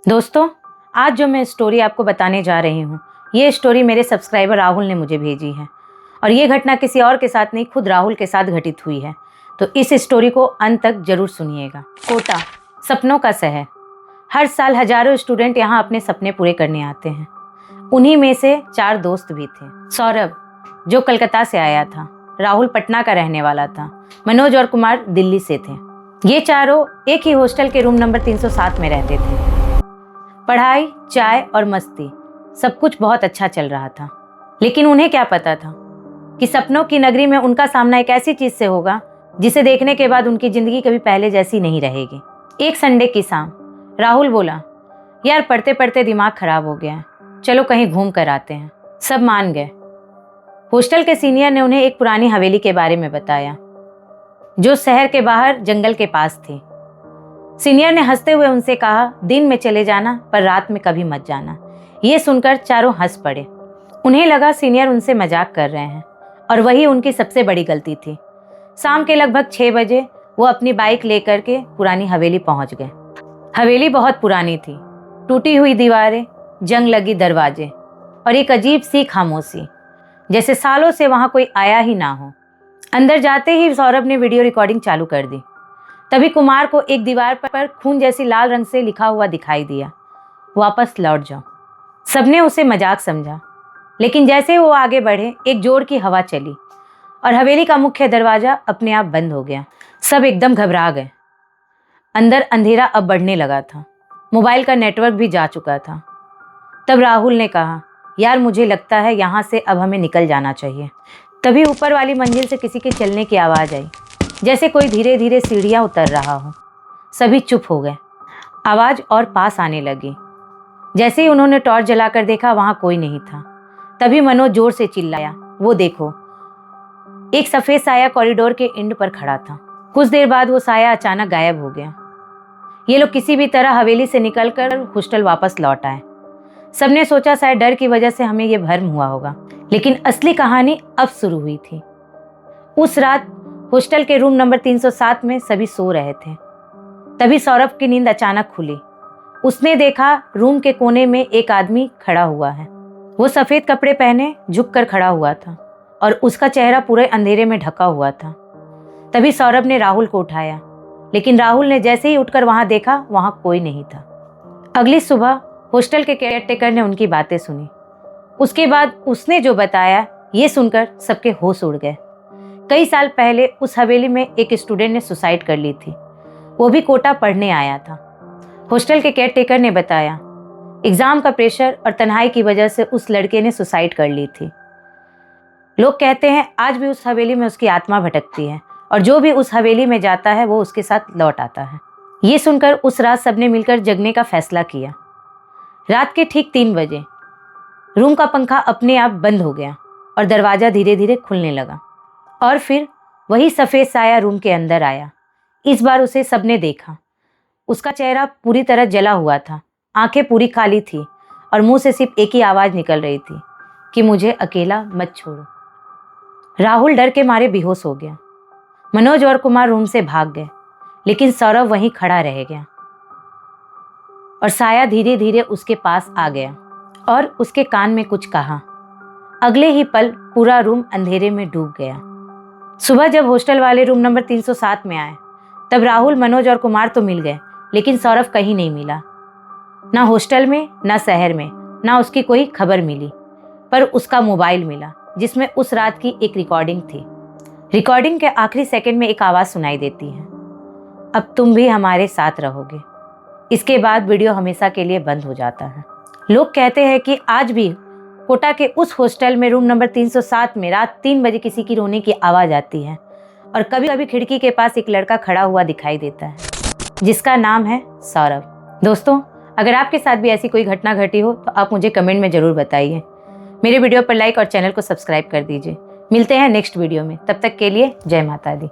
दोस्तों, आज जो मैं स्टोरी आपको बताने जा रही हूँ, ये स्टोरी मेरे सब्सक्राइबर राहुल ने मुझे भेजी है और ये घटना किसी और के साथ नहीं, खुद राहुल के साथ घटित हुई है। तो इस स्टोरी को अंत तक जरूर सुनिएगा। कोटा, सपनों का शहर। हर साल हजारों स्टूडेंट यहाँ अपने सपने पूरे करने आते हैं। उन्हीं में से 4 दोस्त भी थे। सौरभ, जो कलकत्ता से आया था, राहुल पटना का रहने वाला था, मनोज और कुमार दिल्ली से थे। ये चारों एक ही हॉस्टल के रूम नंबर 307 में रहते थे। पढ़ाई, चाय और मस्ती, सब कुछ बहुत अच्छा चल रहा था। लेकिन उन्हें क्या पता था कि सपनों की नगरी में उनका सामना एक ऐसी चीज से होगा जिसे देखने के बाद उनकी जिंदगी कभी पहले जैसी नहीं रहेगी। एक संडे की शाम राहुल बोला, यार पढ़ते पढ़ते दिमाग खराब हो गया है, चलो कहीं घूम कर आते हैं। सब मान गए। हॉस्टल के सीनियर ने उन्हें एक पुरानी हवेली के बारे में बताया जो शहर के बाहर जंगल के पास थी। सीनियर ने हंसते हुए उनसे कहा, दिन में चले जाना पर रात में कभी मत जाना। ये सुनकर चारों हंस पड़े। उन्हें लगा सीनियर उनसे मजाक कर रहे हैं और वही उनकी सबसे बड़ी गलती थी। शाम के लगभग 6 बजे वो अपनी बाइक लेकर के पुरानी हवेली पहुंच गए। हवेली बहुत पुरानी थी, टूटी हुई दीवारें, जंग लगी दरवाजे और एक अजीब सी खामोशी, जैसे सालों से वहां कोई आया ही ना हो। अंदर जाते ही सौरभ ने वीडियो रिकॉर्डिंग चालू कर दी। तभी कुमार को एक दीवार पर खून जैसी लाल रंग से लिखा हुआ दिखाई दिया, वापस लौट जाओ। सबने उसे मजाक समझा, लेकिन जैसे वो आगे बढ़े एक जोर की हवा चली और हवेली का मुख्य दरवाजा अपने आप बंद हो गया। सब एकदम घबरा गए। अंदर अंधेरा अब बढ़ने लगा था, मोबाइल का नेटवर्क भी जा चुका था। तब राहुल ने कहा, यार मुझे लगता है यहाँ से अब हमें निकल जाना चाहिए। तभी ऊपर वाली मंजिल से किसी के चलने की आवाज़ आई, जैसे कोई धीरे धीरे सीढ़ियाँ उतर रहा हो। सभी चुप हो गए। आवाज़ और पास आने लगी। जैसे ही उन्होंने टॉर्च जलाकर देखा, वहाँ कोई नहीं था। तभी मनोज जोर से चिल्लाया, वो देखो। एक सफ़ेद साया कॉरिडोर के एंड पर खड़ा था। कुछ देर बाद वो साया अचानक गायब हो गया। ये लोग किसी भी तरह हवेली से निकलकर हॉस्टल वापस लौट आए। सबने सोचा शायद डर की वजह से हमें ये भ्रम हुआ होगा, लेकिन असली कहानी अब शुरू हुई थी। उस रात हॉस्टल के रूम नंबर 307 में सभी सो रहे थे। तभी सौरभ की नींद अचानक खुली। उसने देखा रूम के कोने में एक आदमी खड़ा हुआ है। वो सफ़ेद कपड़े पहने झुककर खड़ा हुआ था और उसका चेहरा पूरे अंधेरे में ढका हुआ था। तभी सौरभ ने राहुल को उठाया, लेकिन राहुल ने जैसे ही उठकर वहाँ देखा, वहाँ कोई नहीं था। अगली सुबह हॉस्टल के केयरटेकर ने उनकी बातें सुनी। उसके बाद उसने जो बताया, ये सुनकर सबके होश उड़ गए। कई साल पहले उस हवेली में एक स्टूडेंट ने सुसाइड कर ली थी। वो भी कोटा पढ़ने आया था। हॉस्टल के केयरटेकर ने बताया, एग्जाम का प्रेशर और तन्हाई की वजह से उस लड़के ने सुसाइड कर ली थी। लोग कहते हैं आज भी उस हवेली में उसकी आत्मा भटकती है और जो भी उस हवेली में जाता है वो उसके साथ लौट आता है। ये सुनकर उस रात सबने मिलकर जगने का फैसला किया। रात के ठीक 3 बजे रूम का पंखा अपने आप बंद हो गया और दरवाज़ा धीरे धीरे खुलने लगा और फिर वही सफ़ेद साया रूम के अंदर आया। इस बार उसे सबने देखा। उसका चेहरा पूरी तरह जला हुआ था, आंखें पूरी काली थी और मुंह से सिर्फ एक ही आवाज़ निकल रही थी कि मुझे अकेला मत छोड़ो। राहुल डर के मारे बेहोश हो गया। मनोज और कुमार रूम से भाग गए, लेकिन सौरभ वहीं खड़ा रह गया और साया धीरे धीरे उसके पास आ गया और उसके कान में कुछ कहा। अगले ही पल पूरा रूम अंधेरे में डूब गया। सुबह जब हॉस्टल वाले रूम नंबर 307 में आए, तब राहुल, मनोज और कुमार तो मिल गए, लेकिन सौरभ कहीं नहीं मिला। ना हॉस्टल में, ना शहर में, ना उसकी कोई खबर मिली। पर उसका मोबाइल मिला, जिसमें उस रात की एक रिकॉर्डिंग थी। रिकॉर्डिंग के आखिरी सेकंड में एक आवाज़ सुनाई देती है, अब तुम भी हमारे साथ रहोगे। इसके बाद वीडियो हमेशा के लिए बंद हो जाता है। लोग कहते हैं कि आज भी कोटा के उस हॉस्टल में रूम नंबर 307 में रात 3 बजे किसी की रोने की आवाज़ आती है और कभी कभी खिड़की के पास एक लड़का खड़ा हुआ दिखाई देता है, जिसका नाम है सौरभ। दोस्तों, अगर आपके साथ भी ऐसी कोई घटना घटी हो तो आप मुझे कमेंट में ज़रूर बताइए। मेरे वीडियो पर लाइक और चैनल को सब्सक्राइब कर दीजिए। मिलते हैं नेक्स्ट वीडियो में, तब तक के लिए जय माता दी।